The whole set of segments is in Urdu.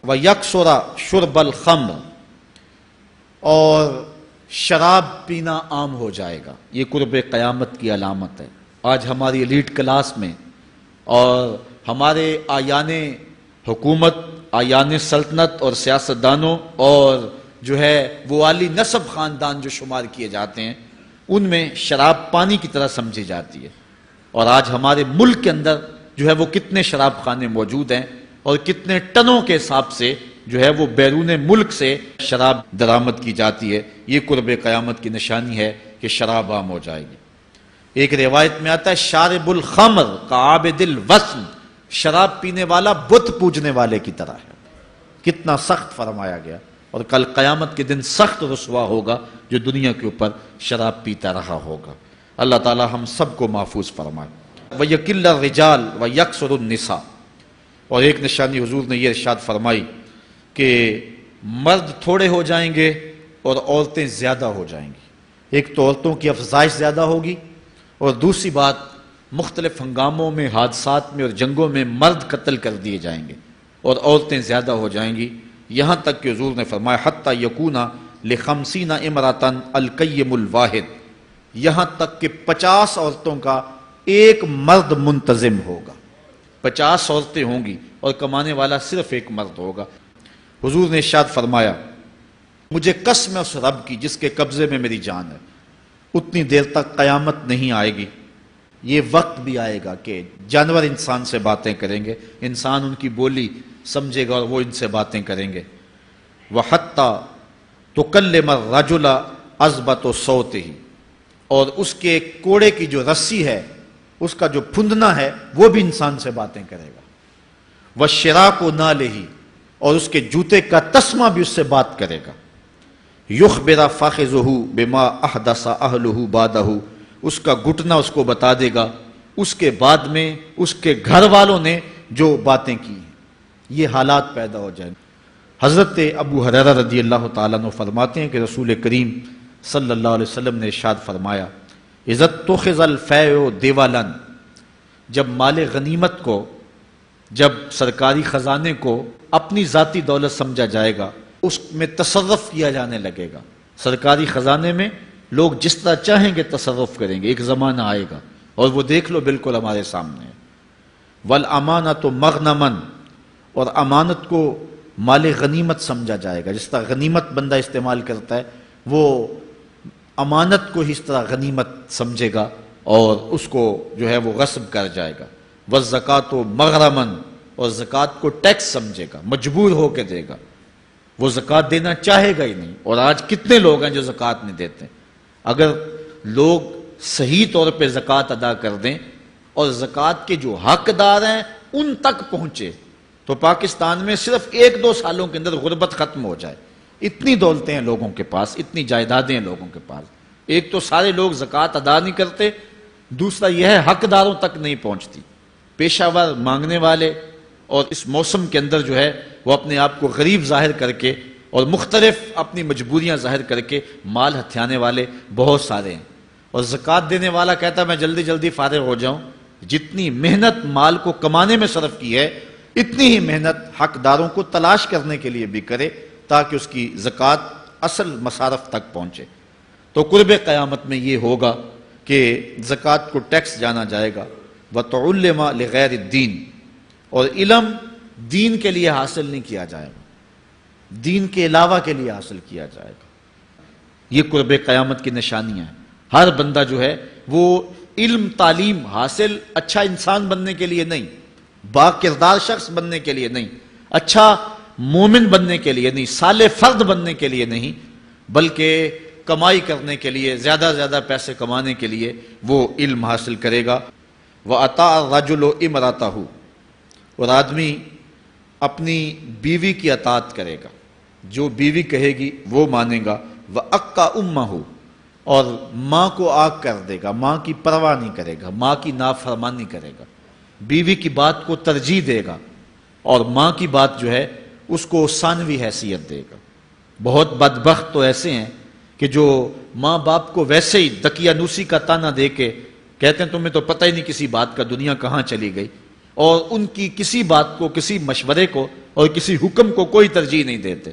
وَيَكْثُرَ شُرْبَ الْخَمْرِ، اور شراب پینا عام ہو جائے گا۔ یہ قرب قیامت کی علامت ہے۔ آج ہماری ایلیٹ کلاس میں اور ہمارے آیان حکومت، آیان سلطنت اور سیاستدانوں اور جو ہے وہ عالی نسب خاندان جو شمار کیے جاتے ہیں، ان میں شراب پانی کی طرح سمجھی جاتی ہے۔ اور آج ہمارے ملک کے اندر جو ہے وہ کتنے شراب خانے موجود ہیں اور کتنے ٹنوں کے حساب سے جو ہے وہ بیرون ملک سے شراب درآمد کی جاتی ہے۔ یہ قرب قیامت کی نشانی ہے کہ شراب عام ہو جائے گی۔ ایک روایت میں آتا ہے شارب الخمر کعابد الوثن، شراب پینے والا بت پوجنے والے کی طرح ہے۔ کتنا سخت فرمایا گیا، اور کل قیامت کے دن سخت رسوا ہوگا جو دنیا کے اوپر شراب پیتا رہا ہوگا۔ اللہ تعالی ہم سب کو محفوظ فرمائے۔ وَيَقِلَّ الرِّجَالُ وَيَكْثُرُ النِّسَاءُ، اور ایک نشانی حضور نے یہ ارشاد فرمائی کہ مرد تھوڑے ہو جائیں گے اور عورتیں زیادہ ہو جائیں گی۔ ایک تو عورتوں کی افزائش زیادہ ہوگی، اور دوسری بات مختلف ہنگاموں میں، حادثات میں اور جنگوں میں مرد قتل کر دیے جائیں گے اور عورتیں زیادہ ہو جائیں گی، یہاں تک کہ حضور نے فرمایا حتی یکون ل50 امرأۃ القیم الواحد، یہاں تک کہ 50 عورتوں کا ایک مرد منتظم ہوگا۔ 50 عورتیں ہوں گی اور کمانے والا صرف ایک مرد ہوگا۔ حضور نے ارشاد فرمایا مجھے قسم ہے اس رب کی جس کے قبضے میں میری جان ہے، اتنی دیر تک قیامت نہیں آئے گی، یہ وقت بھی آئے گا کہ جانور انسان سے باتیں کریں گے، انسان ان کی بولی سمجھے گا اور وہ ان سے باتیں کریں گے۔ وَحَتَّى تُكَلِّمَ الرَّجُلَ عَذْبَةُ صَوْتِهِ، اور اس کے کوڑے کی جو رسی ہے، اس کا جو پھندنا ہے، وہ بھی انسان سے باتیں کرے گا۔ وَالشِّرَاكُ نَالِهِ، اور اس کے جوتے کا تسمہ بھی اس سے بات کرے گا۔ یخبر فاخذہ بما احدث اہلہ بعدہ، اس کا گھٹنا اس کو بتا دے گا اس کے بعد میں اس کے گھر والوں نے جو باتیں کی ہیں۔ یہ حالات پیدا ہو جائیں۔ حضرت ابو ہریرہ رضی اللہ تعالیٰ عنہ فرماتے ہیں کہ رسول کریم صلی اللہ علیہ وسلم نے ارشاد فرمایا اذا اتخذ الفیء دیوالا، جب مال غنیمت کو، جب سرکاری خزانے کو اپنی ذاتی دولت سمجھا جائے گا، اس میں تصرف کیا جانے لگے گا۔ سرکاری خزانے میں لوگ جس طرح چاہیں گے تصرف کریں گے، ایک زمانہ آئے گا اور وہ دیکھ لو بالکل ہمارے سامنے ہے۔ والامانۃ مغنما، اور امانت کو مال غنیمت سمجھا جائے گا۔ جس طرح غنیمت بندہ استعمال کرتا ہے، وہ امانت کو اس طرح غنیمت سمجھے گا اور اس کو جو ہے وہ غصب کر جائے گا۔ والزکوٰۃ مغرما، اور زکوٰۃ کو ٹیکس سمجھے گا، مجبور ہو کے دے گا، وہ زکوٰۃ دینا چاہے گا ہی نہیں۔ اور آج کتنے لوگ ہیں جو زکوٰۃ نہیں دیتے؟ اگر لوگ صحیح طور پہ زکوٰۃ ادا کر دیں اور زکوٰۃ کے جو حقدار ہیں ان تک پہنچے تو پاکستان میں صرف 1-2 سالوں کے اندر غربت ختم ہو جائے۔ اتنی دولتیں ہیں لوگوں کے پاس، اتنی جائیدادیں ہیں لوگوں کے پاس۔ ایک تو سارے لوگ زکوٰۃ ادا نہیں کرتے، دوسرا یہ ہے حقداروں تک نہیں پہنچتی۔ پیشہ ور مانگنے والے اور اس موسم کے اندر جو ہے وہ اپنے آپ کو غریب ظاہر کر کے اور مختلف اپنی مجبوریاں ظاہر کر کے مال ہتھیانے والے بہت سارے ہیں، اور زکوٰۃ دینے والا کہتا ہے میں جلدی جلدی فارغ ہو جاؤں۔ جتنی محنت مال کو کمانے میں صرف کی ہے، اتنی ہی محنت حقداروں کو تلاش کرنے کے لیے بھی کرے تاکہ اس کی زکوٰۃ اصل مصارف تک پہنچے۔ تو قرب قیامت میں یہ ہوگا کہ زکوٰۃ کو ٹیکس جانا جائے گا۔ وَتُعُلِّمَ لِغَيْرِ الدِّينِ، اور علم دین کے لیے حاصل نہیں کیا جائے گا، دین کے علاوہ کے لیے حاصل کیا جائے گا۔ یہ قرب قیامت کی نشانیاں ہیں۔ ہر بندہ جو ہے وہ علم تعلیم حاصل اچھا انسان بننے کے لیے نہیں، با کردار شخص بننے کے لیے نہیں، اچھا مومن بننے کے لیے نہیں، صالح فرد بننے کے لیے نہیں، بلکہ کمائی کرنے کے لیے، زیادہ زیادہ پیسے کمانے کے لیے وہ علم حاصل کرے گا۔ وَأَطَاعَ الرَّجُلُ امْرَأَتَهُ، اور آدمی اپنی بیوی کی اطاعت کرے گا، جو بیوی کہے گی وہ مانے گا۔ وَأَقَّى أُمَّهُ، اور ماں کو آگ کر دے گا، ماں کی پرواہ نہیں کرے گا، ماں کی نافرمانی کرے گا، بیوی کی بات کو ترجیح دے گا اور ماں کی بات جو ہے اس کو ثانوی حیثیت دے گا۔ بہت بدبخت تو ایسے ہیں کہ جو ماں باپ کو ویسے ہی دقیانوسی کا تانا دے کے کہتے ہیں تمہیں تو پتہ ہی نہیں کسی بات کا، دنیا کہاں چلی گئی، اور ان کی کسی بات کو، کسی مشورے کو اور کسی حکم کو کوئی ترجیح نہیں دیتے،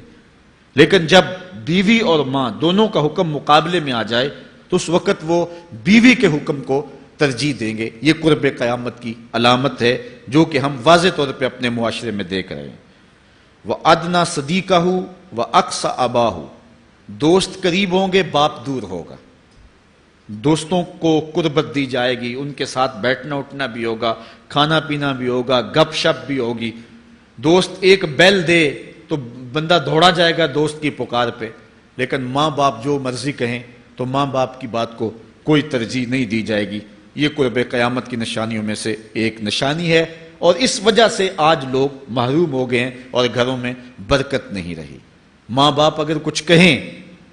لیکن جب بیوی اور ماں دونوں کا حکم مقابلے میں آ جائے تو اس وقت وہ بیوی کے حکم کو ترجیح دیں گے۔ یہ قرب قیامت کی علامت ہے جو کہ ہم واضح طور پہ اپنے معاشرے میں دیکھ رہے ہیں۔ وَأَدْنَا صَدِيقَهُ وَأَقْصَى أَبَاهُ، دوست قریب ہوں گے، باپ دور ہوگا۔ دوستوں کو قربت دی جائے گی، ان کے ساتھ بیٹھنا اٹھنا بھی ہوگا، کھانا پینا بھی ہوگا، گپ شپ بھی ہوگی۔ دوست ایک بیل دے تو بندہ دوڑا جائے گا دوست کی پکار پہ، لیکن ماں باپ جو مرضی کہیں تو ماں باپ کی بات کو کوئی ترجیح نہیں دی جائے گی۔ یہ قرب قیامت کی نشانیوں میں سے ایک نشانی ہے، اور اس وجہ سے آج لوگ محروم ہو گئے ہیں اور گھروں میں برکت نہیں رہی۔ ماں باپ اگر کچھ کہیں،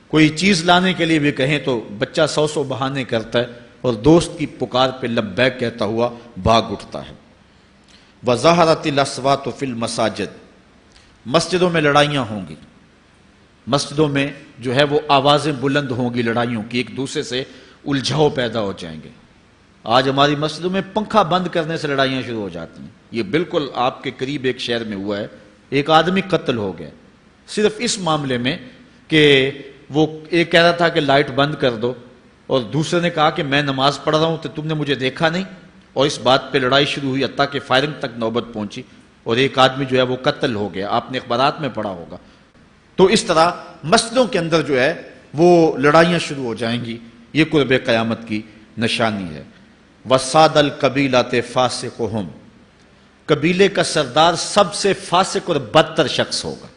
کوئی چیز لانے کے لیے بھی کہیں تو بچہ سو بہانے کرتا ہے اور دوست کی پکار پہ لبیک کہتا ہوا بھاگ اٹھتا ہے۔ وَظَهَرَتِ الْأَصْوَاتُ فِي الْمَسَاجِدِ، مسجدوں میں لڑائیاں ہوں گی، مسجدوں میں جو ہے وہ آوازیں بلند ہوں گی لڑائیوں کی، ایک دوسرے سے الجھاؤ پیدا ہو جائیں گے۔ آج ہماری مسجدوں میں پنکھا بند کرنے سے لڑائیاں شروع ہو جاتی ہیں۔ یہ بالکل آپ کے قریب ایک شہر میں ہوا ہے، ایک آدمی قتل ہو گیا صرف اس معاملے میں کہ وہ ایک کہہ رہا تھا کہ لائٹ بند کر دو، اور دوسرے نے کہا کہ میں نماز پڑھ رہا ہوں تو تم نے مجھے دیکھا نہیں، اور اس بات پہ لڑائی شروع ہوئی، حتیٰ کہ فائرنگ تک نوبت پہنچی، اور ایک آدمی جو ہے وہ قتل ہو گیا۔ آپ نے اخبارات میں پڑھا ہوگا۔ تو اس طرح مسجدوں کے اندر جو ہے وہ لڑائیاں شروع ہو جائیں گی، یہ قرب قیامت کی نشانی ہے۔ وَسَادَ الْقَبِيلَةِ فَاسِقُهُمْ، قبیلے کا سردار سب سے فاسق اور بدتر شخص ہوگا۔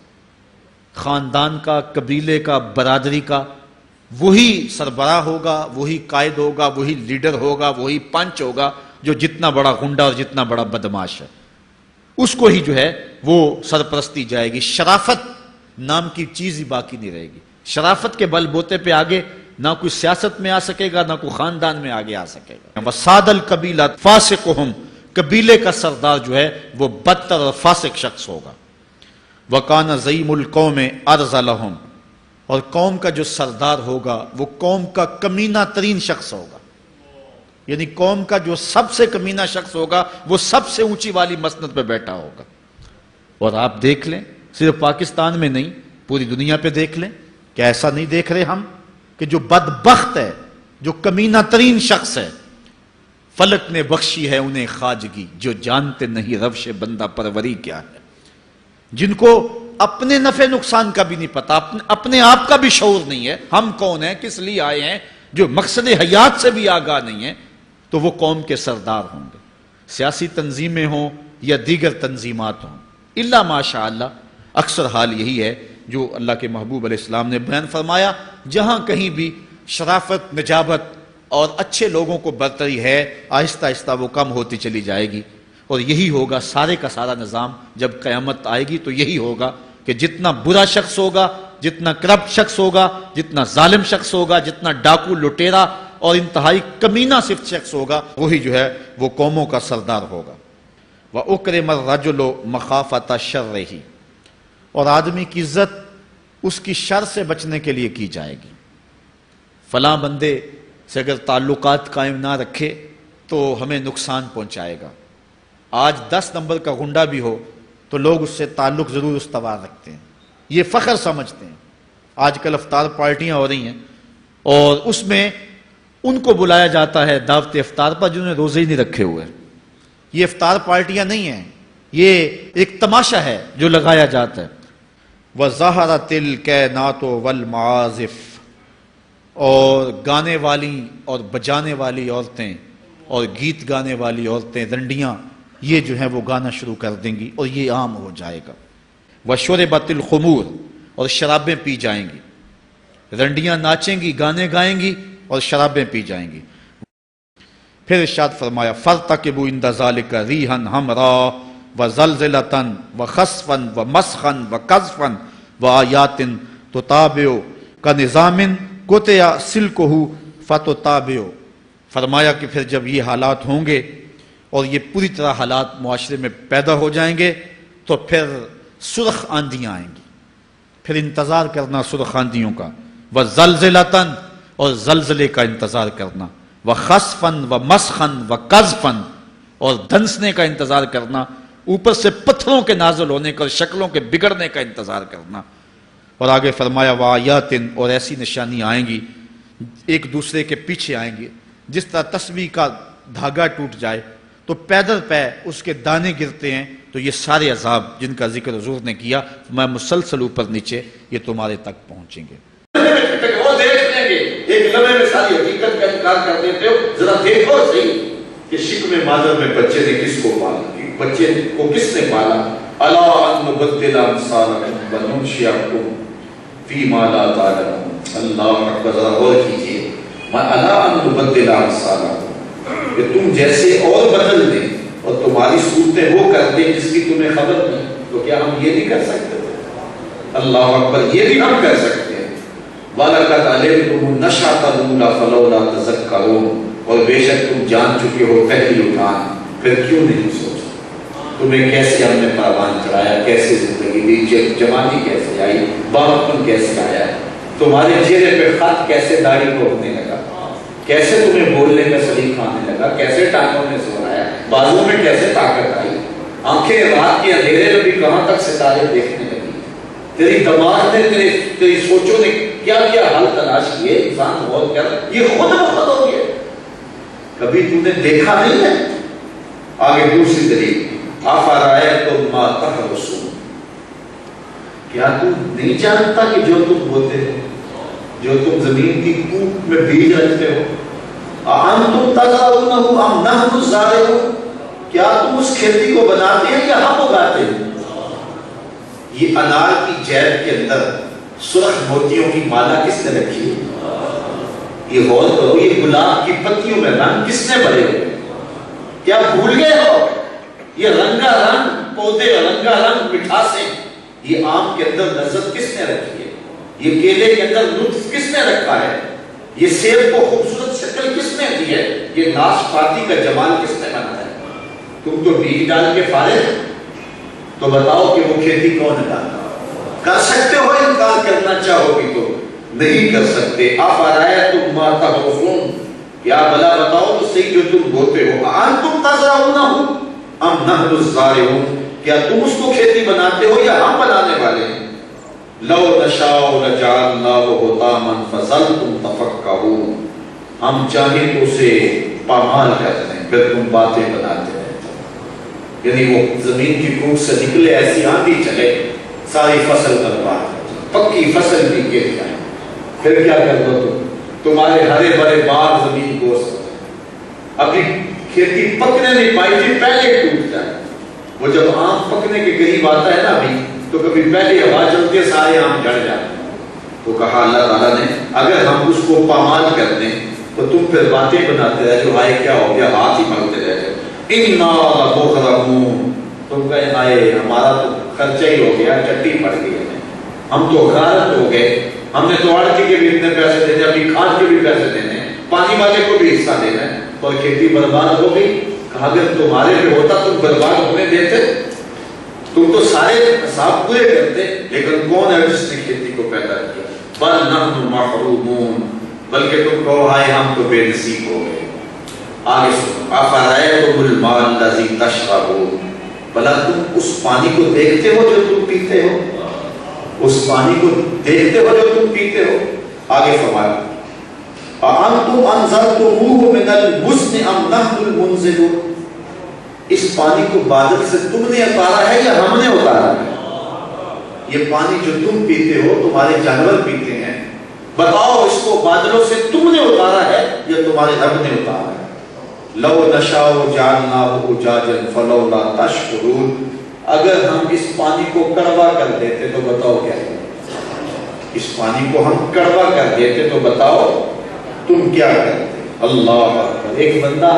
خاندان کا، قبیلے کا، برادری کا وہی سربراہ ہوگا، وہی قائد ہوگا، وہی لیڈر ہوگا، وہی پنچ ہوگا جو جتنا بڑا غنڈہ اور جتنا بڑا بدماش ہے اس کو ہی جو ہے وہ سرپرستی جائے گی۔ شرافت نام کی چیز ہی باقی نہیں رہے گی۔ شرافت کے بل بوتے پہ آگے نہ کوئی سیاست میں آ سکے گا، نہ کوئی خاندان میں آگے آ سکے گا۔ وَسَادَ الْقَبِيلَةِ فَاسِقُهُمْ، قبیلے کا سردار جو ہے وہ بدتر اور فاسق شخص ہوگا۔ وَكَانَ زَعِيمُ الْقَوْمِ أَرْذَلَهُمْ، اور قوم کا جو سردار ہوگا وہ قوم کا کمینہ ترین شخص ہوگا، یعنی قوم کا جو سب سے کمینہ شخص ہوگا وہ سب سے اونچی والی مسند پہ بیٹھا ہوگا۔ اور آپ دیکھ لیں، صرف پاکستان میں نہیں پوری دنیا پہ دیکھ لیں، کہ ایسا نہیں دیکھ رہے ہم کہ جو بدبخت ہے، جو کمینہ ترین شخص ہے، فلک نے بخشی ہے انہیں خواجگی، جو جانتے نہیں روش بندہ پروری کیا ہے، جن کو اپنے نفع نقصان کا بھی نہیں پتا، اپنے آپ کا بھی شعور نہیں ہے، ہم کون ہیں، کس لیے آئے ہیں، جو مقصد حیات سے بھی آگاہ نہیں ہے، تو وہ قوم کے سردار ہوں گے۔ سیاسی تنظیمیں ہوں یا دیگر تنظیمات ہوں، الا ماشاء اللہ اکثر حال یہی ہے جو اللہ کے محبوب علیہ السلام نے بیان فرمایا، جہاں کہیں بھی شرافت، نجابت اور اچھے لوگوں کو برتری ہے، آہستہ آہستہ وہ کم ہوتی چلی جائے گی، اور یہی ہوگا سارے کا سارا نظام۔ جب قیامت آئے گی تو یہی ہوگا کہ جتنا برا شخص ہوگا، جتنا کرپٹ شخص ہوگا، جتنا ظالم شخص ہوگا، جتنا ڈاکو لٹیرا اور انتہائی کمینہ صفت شخص ہوگا، وہی جو ہے وہ قوموں کا سردار ہوگا۔ وَأُكْرِمَ الرَّجُلُ مَخَافَةَ شَرِّهِ، اور آدمی کی عزت اس کی شر سے بچنے کے لیے کی جائے گی۔ فلاں بندے سے اگر تعلقات قائم نہ رکھے تو ہمیں نقصان پہنچائے گا۔ آج 10 نمبر کا غنڈہ بھی ہو تو لوگ اس سے تعلق ضرور استوار رکھتے ہیں، یہ فخر سمجھتے ہیں۔ آج کل افطار پارٹیاں ہو رہی ہیں اور اس میں ان کو بلایا جاتا ہے دعوت افطار پر جنہوں نے روزے ہی نہیں رکھے ہوئے۔ یہ افطار پارٹیاں نہیں ہیں، یہ ایک تماشا ہے جو لگایا جاتا ہے۔ وَظَهَرَتِ الْكَيْنَاتُ وَالْمَعَازِفُ، اور گانے والی اور بجانے والی عورتیں اور گیت گانے والی عورتیں، رنڈیاں، یہ جو ہیں وہ گانا شروع کر دیں گی اور یہ عام ہو جائے گا۔ وَشُرِبَتِ الْخُمُورُ، اور شرابیں پی جائیں گی، رنڈیاں ناچیں گی، گانے گائیں گی اور شرابیں پی جائیں گی۔ پھر ارشاد فرمایا فَارْتَقِبُوا عِنْدَ ذَلِكَ رِيحًا حَمْرَاءَ وَزَلْزَلَةً وَخَسْفًا وَمَسْخًا وَقَذْفًا وَآيَاتٍ تُتَابِعُ كَنِظَامٍ قُطِعَ سِلْكُهُ فَتُتَابِعُ، فرمایا کہ پھر جب یہ حالات ہوں گے اور یہ پوری طرح حالات معاشرے میں پیدا ہو جائیں گے تو پھر سرخ آندیاں آئیں گی، پھر انتظار کرنا سرخ آندیوں کا، وَزَلْزَلَةً، اور زلزلے کا انتظار کرنا، وَخَسْفًا وَمَسْخًا وَقَذْفًا، اور دنسنے کا انتظار کرنا، اوپر سے پتھروں کے نازل ہونے کا اور شکلوں کے بگڑنے کا انتظار کرنا۔ اور آگے فرمایا وآیاتن، اور ایسی نشانی آئیں گی ایک دوسرے کے پیچھے آئیں گے، جس طرح تسبیح کا دھاگا ٹوٹ جائے تو پیدل پہ اس کے دانے گرتے ہیں، تو یہ سارے عذاب جن کا ذکر حضور نے کیا میں مسلسل اوپر نیچے یہ تمہارے تک پہنچیں گے۔ وہ دیکھ لیں گے، ایک لمحے میں ساری حقیقت کا انکار کر دیتے ہو۔ ذرا دیکھو صحیح کہ شکم مادر میں بچے نے کس کو پالا، بچے کو کس نے پالا؟ الا ان نبدل امثالکم وننشئکم فیما لا تعلمون۔ اللہ اکبر، ذرا غور کیجیے، الا ان نبدل امثالکم، کہ تم جیسے اور بدل دیں اور تمہاری صورتیں وہ کر دیں جس کی تمہیں خبر نہیں، تو کیا ہم یہ نہیں کر سکتے؟ اللہ اکبر، یہ بھی ہم کر سکتے ہیں۔ وَلَقَدْ عَلِمْتُمُ النَّشْأَةَ الْأُولَىٰ فَلَوْلَا تَذَكَّرُونَ، اور بے شک تم جان چکے ہو پہلی اٹھان، پھر کیوں نہیں سوچا؟ تمہیں کیسے ہم نے پروان چڑھایا، کیسے زندگی دی، جوانی کیسے آئی، باپن کیسے آیا، تمہارے چہرے پہ خط کیسے داڑھی کو ہونے لگا، کیسے تمہیں بولنے کا سلیقہ آنے لگا، کیسے ٹانگوں میں زور آیا، بازو میں کیسے طاقت آئی، آنکھیں رات کے اندھیرے میں بھی کہاں تک ستارے دیکھنے لگی، تیری دماغ نے تیری سوچوں نے کیا کیا حل تلاش کیے، انسان غور کر، یہ خود بخود ہو گیا، کبھی تم نے دیکھا نہیں ہے۔ آگے دوسری دلیل، افرأیتم ما تحرثون، کیا تم نہیں جانتا کہ جو تم بوتے ہو، جو تم زمین کی کوکھ میں بیج رکھتے ہو، اانتم تزرعونہ ام نحن الزارعون، کیا تم اس کھیتی کو بناتے ہیں یا ہم اگاتے ہیں؟ یہ انار کی جیب کے اندر سرخ موتیوں کی مالا کس نے رکھی ہے؟ یہ غور کرو، یہ گلاب کی پتیوں میں رنگ کس نے بھرے ہوئے؟ کیا بھول گئے ہو؟ یہ رنگا رنگ پودے، رنگا رنگ مٹھاسیں، یہ آم کے اندر لذت کس نے رکھی ہے؟ یہ کیلے کے اندر لطف کس نے رکھا ہے؟ یہ سیب کو خوبصورت شکل کس نے دی ہے؟ یہ ناشپاتی کا جمال کس نے بنایا ہے؟ تم تو بیج ڈال کے فارغ، تو بتاؤ کہ وہ کھیتی کون ڈالتا؟ کر سکتے ہو؟ انکار کرنا چاہو گی تو نہیں کر سکتے۔ افرأیتم ما تحرثون، کیا بلا بتاؤ تو صحیح جو تم بوتے ہو، انتم تزرعونہ ام نحن الزارعون، کیا تم اس کو کھیتی بناتے ہو یا ہم بنانے والے ہیں؟ لو نشاء لجعلناہ حطاما فظلتم تفکرون، ہم چاہیں تو اسے پامال کر دیں پھر تم باتیں بناتے رہتے، یعنی وہ زمین کی کوکھ سے نکلے، ایسی آندھی چلے ساری فصل برباد، پکی فصل بھی گر جائے، پھر کیا کر دو تمہارے ہرے بھرے باغ زمین گوس، ابھی کھیتی پکنے نہیں پائی تھی پہلے ٹوٹ جائے۔ وہ جب آم پکنے کے قریب آتا ہے نا ابھی، تو کبھی پہلے ہوا چلتی ہے سارے آم جڑ جاتے ہیں۔ تو کہا اللہ تعالیٰ نے اگر ہم اس کو پامال کر دیں تو تم پھر باتیں بناتے رہ جو آئے کیا ہو گیا، ہاتھ ہی ملتے رہ جائے، اِنَّا لَمُغْرَمُونَ، تم کہیں آئے ہمارا تو خرچہ ہی ہو گیا، چٹی پڑ گئی ہمیں، ہم تو غارت ہو گئے، ہم نے تو آڑتی کے بھی اتنے پیسے دینے، ابھی کھاد کے بھی پیسے دینے، پانی والے کو بھی حصہ دینا ہے، اور کھیتی برباد ہو گئی۔ کہا اگر تمہارے پہ ہوتا تم برباد ہونے دیتے؟ تم تو سارے حساب پورے کرتے، لیکن کون ہے جس نے کھیتی کو پیدا کیا؟ بل نحن محرومون، بلکہ تم کہو ہائے ہم تو بے نصیب ہو گئے۔ آگے سنو، افرأیتم الماء الذی تشربون، بھلا تم اس پانی کو دیکھتے ہو جو تم پیتے ہو؟ اس پانی کو دیکھتے ہو جو تم پیتے ہو؟ آگے فرمایا اَأَنْتُمْ أَنزَلْتُمُوهُ مِنَ الْمُزْنِ أَمْ نَحْنُ الْمُنزِلُونَ، اس پانی کو بادل سے تم نے اتارا ہے یا ہم نے اتارا ہے؟ یہ پانی جو تم پیتے ہو تمہارے جانور پیتے ہیں، بتاؤ اس کو بادلوں سے تم نے اتارا ہے یا تمہارے رب نے اتارا ہے؟ لو نشاء جعلناہ اجاجا فلولا تشکرون، اگر ہم اس پانی کو کڑوا کر دیتے تو بتاؤ کیا کرتے؟ اس پانی کو ہم کڑوا کر دیتے تو بتاؤ تم کیا کرتے؟ اللہ اکبر۔ ایک بندہ،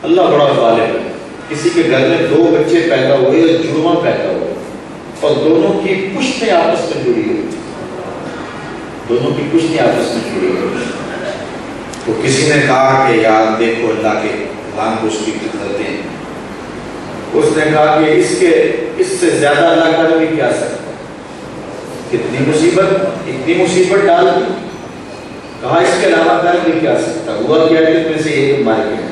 اللہ بڑا غالب ہے، کسی کے گھر میں دو بچے پیدا ہوئے اور جڑواں پیدا ہوئے، اور دونوں کی پشتیں آپس میں جڑی ہوئی، دونوں کی پشتیں آپس میں جڑی ہوئی۔ تو کسی نے کہا کہ یار دیکھو اللہ کے رام اس کی قدرتیں، اس نے کہا کہ اس سے زیادہ اللہ کر بھی کیا سکتا، کتنی مصیبت ڈال دی، کہا اس کے علاوہ کر بھی کیا سکتا، ہوا کیا کہ میں سے ایک مر گیا،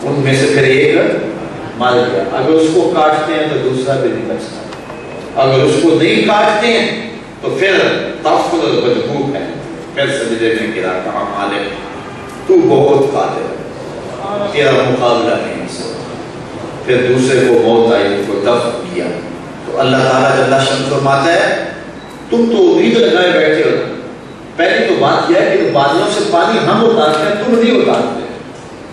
ان میں سے پھر ایک مر گیا. اگر اس کو کاٹتے ہیں تو دوسرا بھی نہیں بچتا. اگر اس کو نہیں کاٹتے ہیں تو پھر تفصیل بدبو ہے. پھر سجدے میں گرا, کہا مالک تو بہت قادر ہے, تیرا مقابلہ نہیں سے. پھر دوسرے کو موت آئی, ان کو دفن کیا. تو اللہ تعالیٰ جل شان فرماتا ہے تم تو امید لگائے بیٹھے ہو. پہلی تو بات یہ ہے کہ بادلوں سے پانی ہم اتارتے ہیں, تم نہیں اتارتے.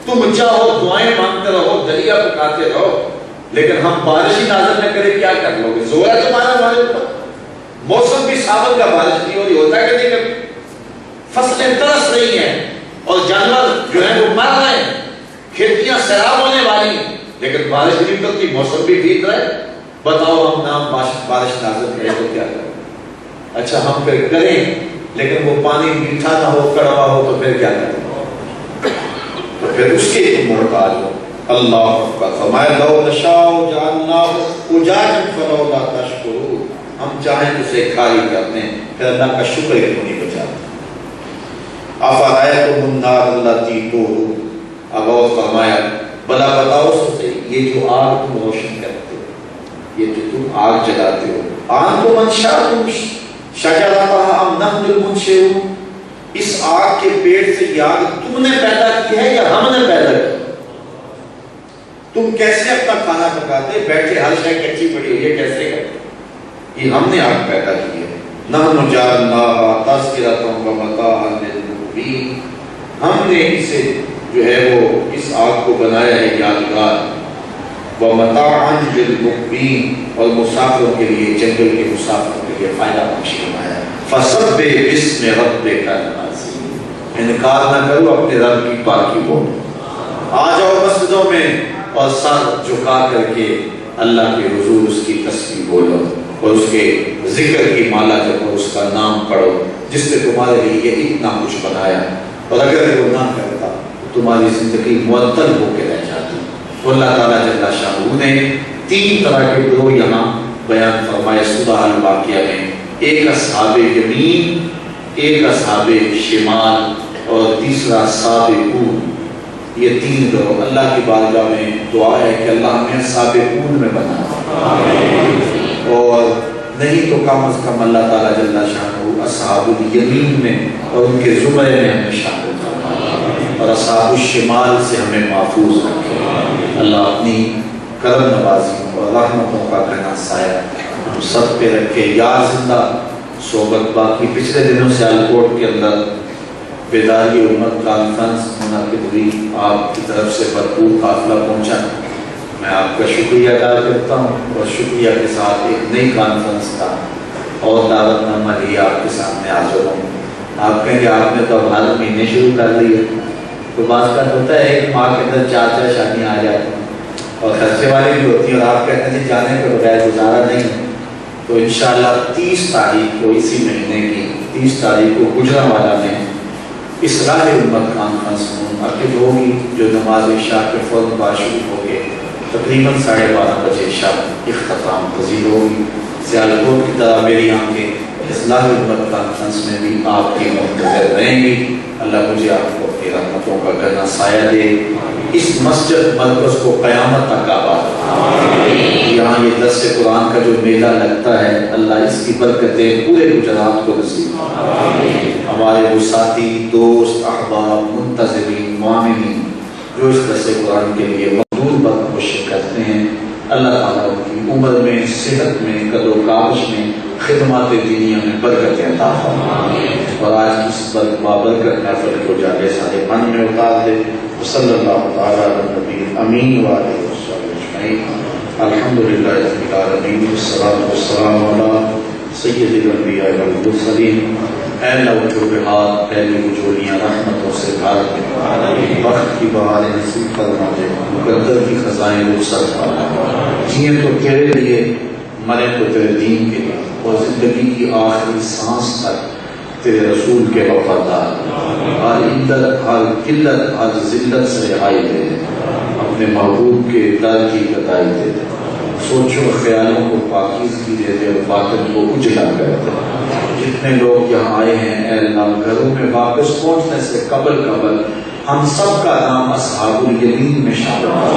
تم چاہو دعائیں مانگتے رہو, دریا پکاتے رہو, لیکن ہم بارش ہی نازل نہ کرے کیا کر لو گے؟ زور ہے تمہارا ہمارے اوپر. موسم بھی ساون کا بارش نہیں ہو رہی, ہوتا کہ نہیں کرتی. فصلیں ترس رہی ہیں اور جانور جو ہے وہ مر رہے ہیں, کھیتیاں سیراب ہونے والی ہیں, لیکن بارش نہیں کرتی, موسم بھی ٹھیک رہے. بتاؤ ہم نام بارش نازل کرے تو کیا کریں؟ اچھا ہم پھر کریں, لیکن وہ پانی میٹھا نہ ہو, کڑوا ہو, تو پھر کیا کریں؟ تو پھر اس کے تم محتاج ہو. اللہ کا فرمایا لو نشاء جعلناہ اجاجا فلولا تشکرون. ہم چاہیں تو اسے کھاری کر دیں, پھر اللہ کا شکر کیوں نہیں بچاتے؟ افرأیتم النار التی تورون. اب اور فرمایا بلا بتاؤ سوچے یہ جو آگ تم روشن کرتے ہو, یہ جو تم آگ جلاتے ہو, آنتم انشأتم شجرتها ام نحن المنشئون. اس آگ کے پیڑ سے یہ آگ تم نے پیدا کی ہے یا ہم نے پیدا کی؟ تم کیسے اپنا کھانا پکاتے بیٹھے, ہر شے کچی پڑی ہوئی ہے, کیسے کرتے؟ یہ ہم نے آگ پیدا کی ہے. نحن جعلناها تذکرۃ ومتاعا للمقوین. ہم نے اسے جو ہے وہ اس آگ کو بنایا ہے یادگار, ومتاعا للمقوین, اور مسافروں کے لیے, جنگل کے مسافروں کے لیے فائدہ بخش بنایا ہے. فسبح باسم ربک العظیم. انکار نہ کرو, اپنے رب کی پاکی بولو. آ جاؤ مسجدوں میں اور سر جھکا کر کے اللہ کے حضور اس کی تسبیح بولو, اور اس کے ذکر کی مالا جپو, اس کا نام پڑھو جس نے تمہارے لیے یہ اتنا کچھ بنایا. اور اگر وہ نہ کرتا تو تمہاری زندگی معطل ہو کے رہ جاتی. تو اللہ تعالیٰ جل شانہ نے 3 طرح کے گروہ یہاں بیان فرمائے سورہ الواقعہ میں. ایک اصحاب یمین, ایک اصحاب شمال, اور تیسرا سابقون. یہ 3 گروہ. اللہ کی بارگاہ میں دعا ہے کہ اللہ ہمیں سابقون میں بنا, اور نہیں تو کم از کم اللہ تعالیٰ جل شانہ اصحاب الیمین میں اور ان کے زمرے میں ہمیں شامل فرمائے, اور اصحاب الشمال سے ہمیں محفوظ رکھے. اللہ اپنی کرم نوازیوں اور رحمتوں کا گھنا سایہ ہم سب پہ رکھے. یاد زندہ صحبت باقی. پچھلے دنوں سیالکوٹ کے اندر بیداری امت کانفرنس منعقد ہوئی, آپ کی طرف سے بھرپور قافلہ پہنچا. میں آپ کا شکریہ ادا کرتا ہوں, اور شکریہ کے ساتھ ایک نئی کانفرنس کا اور دعوت نامہ لیا آپ کے سامنے حاضر ہوں. آپ کہیں کہ آپ نے تو اب ہر مہینے شروع کر لی ہے. تو بعض کا ہوتا ہے ایک ماہ کے اندر 4 شادیاں آ جاتی ہیں اور خرچے والی بھی ہوتی ہیں, اور آپ کہتے ہیں جی جانے کے بغیر گزارا نہیں. تو انشاءاللہ 30 تاریخ کو, اسی مہینے کی 30 تاریخ کو گجرانوالہ میں اصلاح امت کانفرنس منعقد ہوگی, جو نماز عشاء کے فوراً بعد شروع ہوگی. تقریباً 12:30 بجے شب اختتام پذیر ہوگی. سیالکوٹ کی طرح میری آنکھیں اصلاح امت کانفرنس میں بھی آپ کی منتظر رہیں گی. اللہ مجھے آپ کو اپنی رحمتوں کا گھنا سایہ دے. اس مسجد مرکز کو قیامت تک آباد. یہاں یہ درس قرآن کا جو میلہ لگتا ہے, اللہ اس کی برکتیں پورے گجرات کو نصیب. ہمارے وہ ساتھی, دوست, احباب, منتظرین, معاملین جو اس درس قرآن کے لیے مقدور وقت کوشش کرتے ہیں, اللہ تعالیٰ ان کی عمر میں, صحت میں, قد و کاوش میں, خدمات دینیہ میں برکت عطا فرمائے, اور آج کی اس بابرکت محفل کو جاگے سارے من میں اتار دے. صلی اللہ تعالیٰ علی نبی امین وآلہ وصحبہ اجمعین. الحمدللہ رب العالمین, والصلاۃ والسلام علی سید الانبیاء والمرسلین. اے لوحات, پہلی وجولیاں رحمتوں سے بھر دے, وقت کی بہاریں نصیب فرما دے, مقدر کی خزائیں رخصت فرما. جیئیں تو تیرے لیے, مرے تو تیرے دین کے لیے, اور زندگی کی آخری سانس تک تیرے رسول کے وفادار. ہر عدت, ہر قلت, ہر ذلت سے رہائی دے دے, اپنے محبوب کے در کی گدائی دے دے. سوچوں خیالوں کو پاکیزگی دے دے, اور باطن کو اجلا کر دے. جتنے لوگ یہاں آئے ہیں اے اللہ, گھروں میں واپس پہنچنے سے قبل ہم سب کا نام اصحاب الیمین میں شامل ہو۔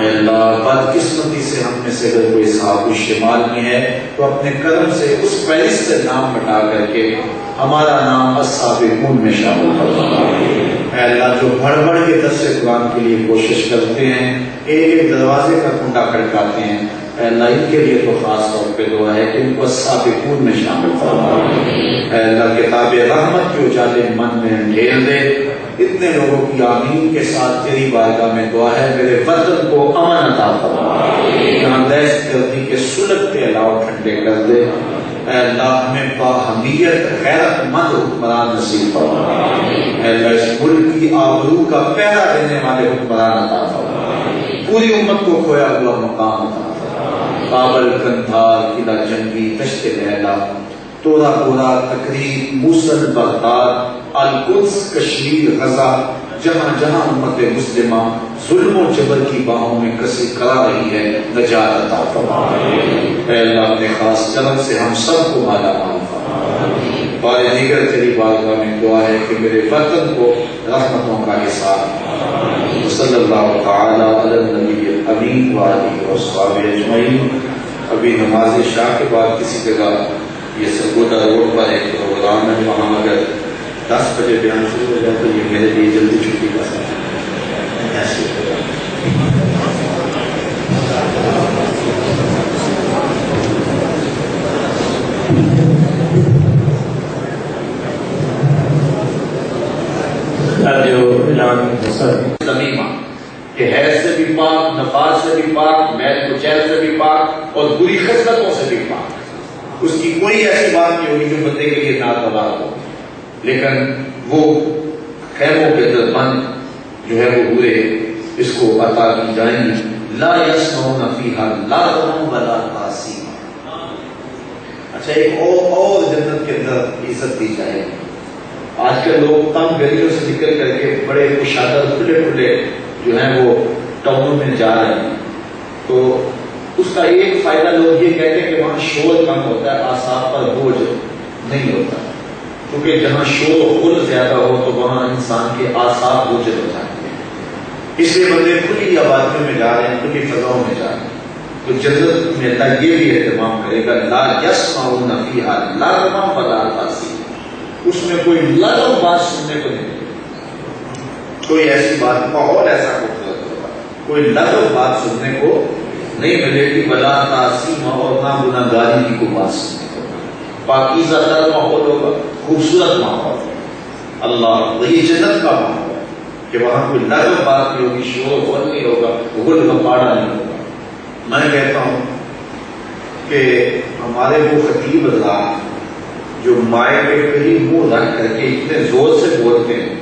اے اللہ بدقسمتی سے ہم میں سے اگر کوئی اصحاب الشمال میں ہے تو اپنے کرم سے اس فہرست سے نام ہٹا کر کے ہمارا نام السابقون میں شامل کرنا۔ اے اللہ جو بڑھ بڑھ کے درس قرآن کے لیے کوشش کرتے ہیں، ایک ایک دروازے کا کنڈا کھڑکاتے ہیں، اے اللہ ان کے لیے تو خاص طور پہ دعا ہے کہ ان کو السابقون میں شامل فرما۔ اے اللہ کتاب رحمت کے اجالے من میں انڈھیل دے۔ اتنے لوگوں کی آمین کے ساتھ تیری بارگاہ میں دعا ہے میرے وطن کو امن عطا فرما، یہاں دہشت گردی کے سلگ کے علاوہ ٹھنڈے کر دے۔ اے اللہ ہمیں باہمیت غیرت مند حکمران نصیب فرما۔ اے اللہ اس ملک کی آبرو کا پہرا دینے والے حکمران عطا فرما، پوری امت کو کھویا ہوا مقام عطا فرما۔ کابل، قندھار، قلعہ جنگی، دشت لیلا، تورا پورا، تقریب، موصل، بغداد، القدس، کشمیر، غزہ، جہاں جہاں امت مسلمہ ظلم و جبر کی باہوں میں کسی کرا رہی ہے، نجات عطا فرما۔ اے اللہ اپنے خاص کرم سے ہم سب کو مالا مال فرما۔ بار دیگر تیری بارگاہ میں دعا ہے کہ میرے وطن کو رحمتوں کا حساب۔ صلی اللہ تعالی علی النبی الامین وآلہ وصحبہ اجمعین۔ ابھی نماز عشاء کے بعد کسی جگہ یہ سرگودا روڈ پر ایک پروگرام ہے، وہاں اگر 10 بجے بیان شروع ہو جائے تو یہ میرے لیے جلدی چھٹی کا سمے تمیمہ کہ حیض سے بھی پاک، نفاس سے بھی پاک، میل کچیل سے بھی پاک اور بری خصلتوں سے بھی پاک۔ اس کی کوئی ایسی بات نہیں ہوگی جو بندے کے لیے ناگوار ہو، لیکن وہ خیموں کے اندر بند جو ہے وہ پورے اس کو عطا کی جائیں گی۔ لا یسمعون فیہا لاغوا ولا تأثیما۔ اچھا ایک اور جنت کے اندر عزت دی جائے گی۔ آج کل لوگ تنگ گلیوں سے نکل کر کے بڑے کشادہ کھلے کھلے جو ہیں وہ ٹاؤنوں میں جا رہے ہیں، تو اس کا ایک فائدہ لوگ یہ کہتے ہیں کہ وہاں شور کم ہوتا ہے، اعصاب پر بوجھ نہیں ہوتا، کیونکہ جہاں شور و غل زیادہ ہو تو وہاں انسان کے اعصاب بوجھ ہو جاتے ہیں۔ اس لیے بندے کھلی آبادیوں میں جا رہے ہیں، کھلی فضاؤں میں جا رہے ہیں، تو جنت میں اللہ یہ بھی اہتمام کرے گا لا یسمعون فیہا لاغوا ولا تأثیما۔ اس میں کوئی لغو بات سننے کو نہیں ملے، کوئی ایسی بات، ماحول ایسا خوبصورت ہوگا، کوئی لغو بات سننے کو نہیں ملے گی، ولا تأثیما، اور نہ گناہ گاری کی کوئی بات سننے کو۔ پاکیزہ تر ماحول ہوگا، خوبصورت ماحول، اللہ وہی جنت کا ماحول ہے کہ وہاں کوئی لغو بات نہیں ہوگی، شور غل نہیں ہوگا، غل غپاڑا نہیں ہوگا۔ میں کہتا ہوں کہ ہمارے وہ خطیب حضرات جو مائع پہ کہیں منہ رکھ کر کے اتنے زور سے بولتے ہیں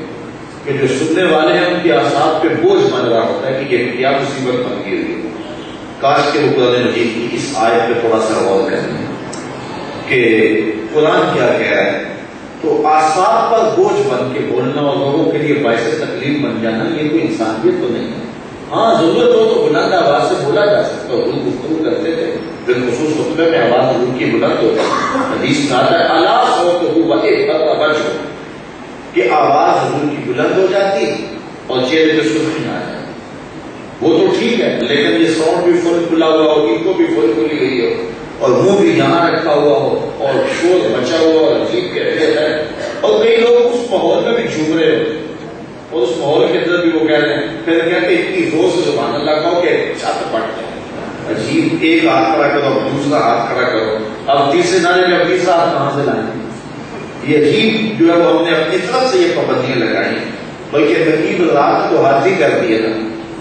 کہ جو سننے والے ہیں ان کے اعصاب پہ بوجھ بن رہا ہوتا ہے کہ یہ کیا مصیبت بن گئی ہوئی ہے۔ کاش کہ وہ قرآن مجید کی اس آیت پہ تھوڑا سا غور کریں کہ قرآن کیا کہہ رہا ہے، تو اعصاب پر بوجھ بن کے بولنا اور لوگوں کے لیے باعث تکلیف بن جانا یہ کوئی انسانیت تو نہیں ہے۔ ہاں ضرورت ہو تو بلند آواز سے بولا جا سکتا ہے، حضور گفتگو کرتے تھے، بالخصوص خطبے میں آواز حضور کی بلند ہو جائے، حدیث میں آتا ہے الا صوتہ وَإِذْ کہ آواز حضور کی بلند ہو جاتی اور چہرے پہ سرخی آ جائے، وہ تو ٹھیک ہے، لیکن یہ ساؤنڈ بھی فل کھلا ہوا ہو، ان کو بھی فل کھلی گئی ہو، اور منہ بھی یہاں رکھا ہوا ہو، اور شور مچا ہوا اور عجیب کیفیت ہے، اور کئی لوگ اس ماحول میں بھی جھوم رہے ہوتے ہیں، اور اس ماحول کے اندر بھی وہ کہہ رہے ہیں، پھر کہتے ہیں اتنی زور سے سبحان اللہ کہو کہ چھت پٹ جائے۔ عجیب، ایک ہاتھ کھڑا کرو، دوسرا ہاتھ کھڑا کرو، اب تیسرے نعرے میں اب تیسرا ہاتھ کہاں سے لائیں؟ یہ عجیب جو ہے وہ ہم نے اپنی طرف سے یہ پابندیاں لگائی ہیں، بلکہ نقیب رات کو حاضری کر دی ہے نا،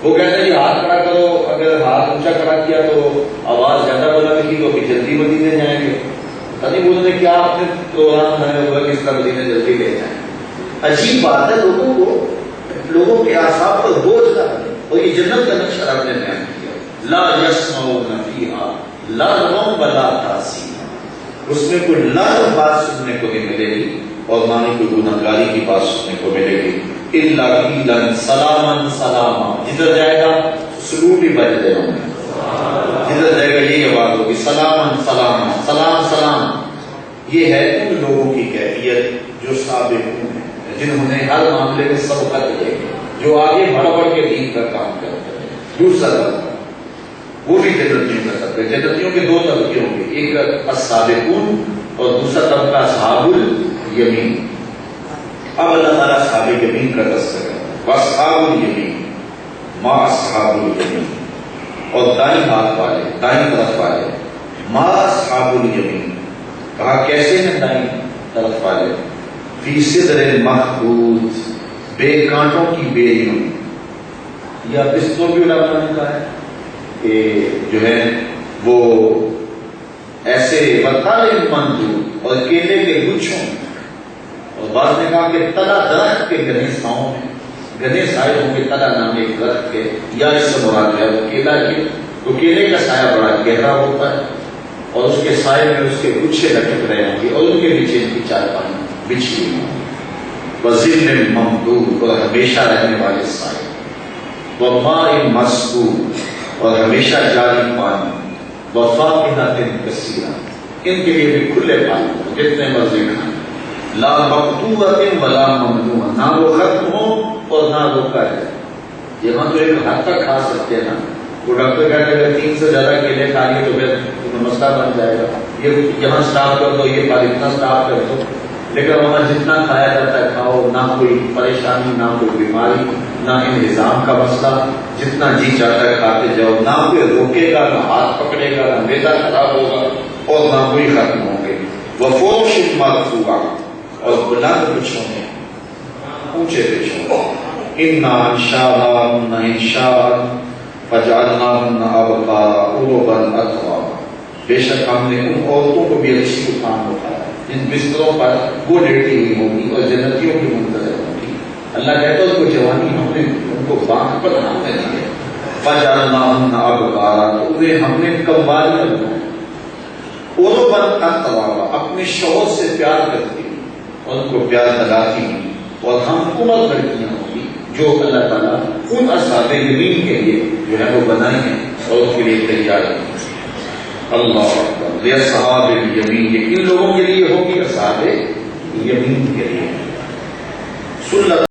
وہ کہتے ہیں ہاتھ کھڑا کرو، اگر ہاتھ اونچا کھڑا کیا تو آواز زیادہ بلند کی تو پھر جلدی مدینے جائیں گے، پتہ نہیں انہوں نے کیا اپنے پروگرام بنایا ہوا کہ اس کا مدینے جلدی لے جائیں۔ عجیب بات ہے، لوگوں کے اعصاب پر بوجھ نہ بنے، اور یہ جنت کا نقشہ رب نے بیان کیا، لا یسمعون فیہا لاغوا ولا تأثیما، اس میں کوئی لغو بات سننے کو نہیں ملے گی اور نہ ہی کوئی گناہ گاری کی بات سننے کو ملے گی، الا قیلا سلاما سلاما، جدھر جائے گا سلوک بھی بج رہے ہوں گے، جدھر جائے گا یہی آواز ہوگی سلاما سلاما، سلام سلام۔ یہ ہے ان لوگوں کی کیفیت جو سابقون ہیں، جنہوں نے ہر معاملے میں سبقت لے جو آگے بڑھ بڑھ کے دین کا کام کرتے ہیں. دوسرا طبقہ وہ بھی جنتیوں کا طبقہ. جنتیوں کے دو طبقے ہوں گے, ایک السابقون اور دوسرا طبقہ اصحاب الیمین. اب اللہ تعالیٰ اصحاب یمین کا تذکرہ ہے. واصحاب الیمین ما اصحاب الیمین, اور دائیں ہاتھ والے, دائیں طرف والے, ما اصحاب الیمین. کہا کیسے ہیں دائیں طرف والے؟ فی صدر مخضود, بے کانٹوں کی بیریوں, یا بستوں بھی علماء نے کہا ہے کہ جو ہے وہ ایسے وطال مندو اور کیلے کے گچھوں, اور بعض نے کہا کہ تلا درخت کے گھنے ساؤں میں, گھنے سائے ہوں گے تلا نام ایک درخت کے, یا اس سے مراد ہے وہ کیلا کے, تو کیلے کا سایہ بڑا گہرا ہوتا ہے اور اس کے سائے میں اس کے گچھے لٹک رہے ہوں گے اور ان کے نیچے ان کی چارپائی بچھی ہوئی ہوں گی. وَظِلٍّ مَّمْدُودٍ, اور ہمیشہ رہنے والے سائے. وَمَاءٍ مَّسْكُوبٍ, اور ہمیشہ جاری پانی. وَفَاكِهَةٍ كَثِيرَةٍ, ان کے لیے بھی کھلے پانی جتنے مرضی کھائیں. لَا مَقْطُوعَةٍ وَلَا مَمْنُوعَةٍ, نہ وہ ختم ہو اور نہ روکا جائے. یہاں تو ایک حد تک کھا سکتے ہیں نا, وہ ڈاکٹر کہتے ہیں اگر 3 سے زیادہ کیلے کھا لیے تو پھر مسئلہ بن جائے گا, یہ یہاں اسٹاف کر دو, یہ پر اتنا اسٹاف کر دو. لیکن وہاں جتنا کھایا جاتا ہے کھاؤ, نہ کوئی پریشانی, نہ کوئی بیماری, نہ انہضام کا مسئلہ, جتنا جی چاہتا ہے کھاتے جاؤ, نہ کوئی روکے گا, نہ ہاتھ پکڑے گا, نہ میدا خراب ہوگا اور نہ کوئی ختم ہوں گے. وَفُرُشٍ مَرْفُوعَةٍ, اور بلند بچھوں میں, اونچے بچھوں. إِنَّا أَنشَأْنَاهُنَّ إِنشَاءً فَجَعَلْنَاهُنَّ أَبْكَارًا عُرُبًا أَتْرَابًا, بے شک ہم نے ان عورتوں کو بھی اچھی اٹھان اٹھایا جن بستروں پر وہ لیٹی ہوئی ہوگی اور جنتیوں کی منتظر ہوگی. اللہ کہتا ہے اس کو جوانی ہم نے ان کو باندھ پر ہم نے دی ہے. فَجَعَلْنَاهُنَّ أَبْكَارًا, تو انہیں ہم نے کموالیاں بنایا. عُرُبًا أَتْرَابًا, اپنے شوہر سے پیار کرتی اور ان کو پیار دلاتی, اور ہم عمر لڑکیاں ہوگی جو اللہ تعالیٰ ان اصحاب یمین کے لیے جو ہے وہ بنائی ہیں اور اس کے لیے تیار ہیں. اللہ اکبر. یہ اصحاب الیمین, یہ کن لوگوں کے لیے ہوگی؟ اصحاب یمین کے لیے.